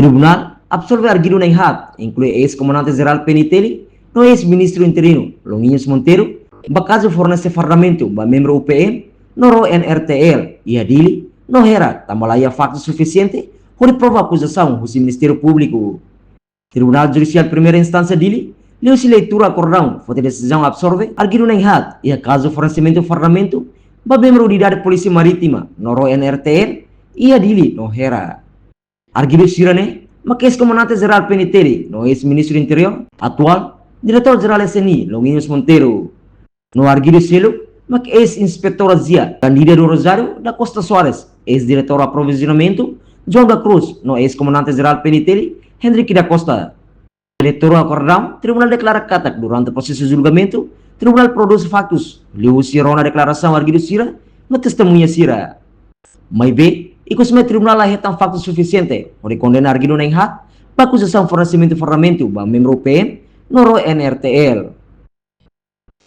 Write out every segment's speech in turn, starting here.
Tribunal absolve arguido na IHAT, inclui ex-comandante-geral Penitelli, no ex-ministro interino Longuinhos Monteiro, bakaso fornece ferramenta ba membro UPM, no NRTL, e adili, no era tambalaya facto suficiente, por prova acusação do Ministério Público. Tribunal Judicial Primeira Instância dele, leu se leitura acordão, foi decisão absorve, arguido na IHAT, e a caso fornecimento de ferramenta, ba membro unidade Polícia Marítima, no NRTL, e adili, no era. Arguido Sirane, mas que ex-comandante-geral Penitelli, no ex-ministro do Interior, atual, diretor-geral SNI, Longuinhos Monteiro, no arguido selo, mas que ex-inspetora Zia, Candida do Rosário, da Costa Soares, ex-diretor de aprovisionamento, João da Cruz, no ex-comandante-geral Penitelli, Henrique da Costa. Diretor acordão, Tribunal declara catac durante o processo de julgamento, Tribunal produz factos, leu Sirona a declaração arguido Sira, no testemunha Sira. Mas bem, e com o tribunal lá retam factos suficientes para condenar arguido na IHAT, para acusação de fornecimento de ferramenta para membro UPM, no NRTL.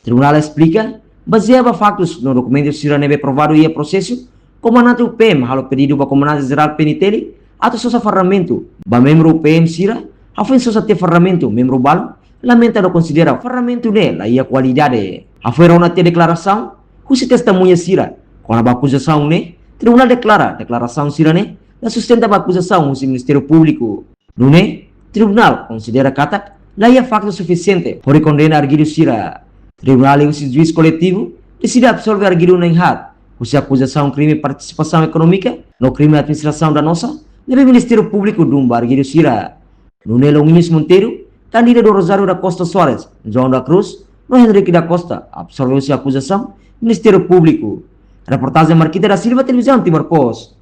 Tribunal explica, baseava factos no documento Sira neve provado e processo, comandante UPM halo pedido para comandante-geral Penitelli, atau sosa ferramenta para membro UPM Sira, afin sosa te ferramenta membro Balo, lamenta não considera ferramenta nela e a qualidade. Afin rona te declaração, se testemunha Sira, com a acusação né, Tribunal declaração Sira né, la sustenta a acusação do Ministério Público. No né, Tribunal considera catac, lá é facto suficiente para condenar arguido Sira. Tribunal e o juiz coletivo decide absolver arguido na IHAT, cuja acusação crime de participação econômica no crime de administração danosa, deve Ministério Público dumba arguido Sira. No né Longuinhos Monteiro, Candida do Rosário da Costa Soares, João da Cruz, no Henrique da Costa, absolveu-se a acusação, Ministério Público. Reportagem Marquita da Silva, Televisão Timor Post.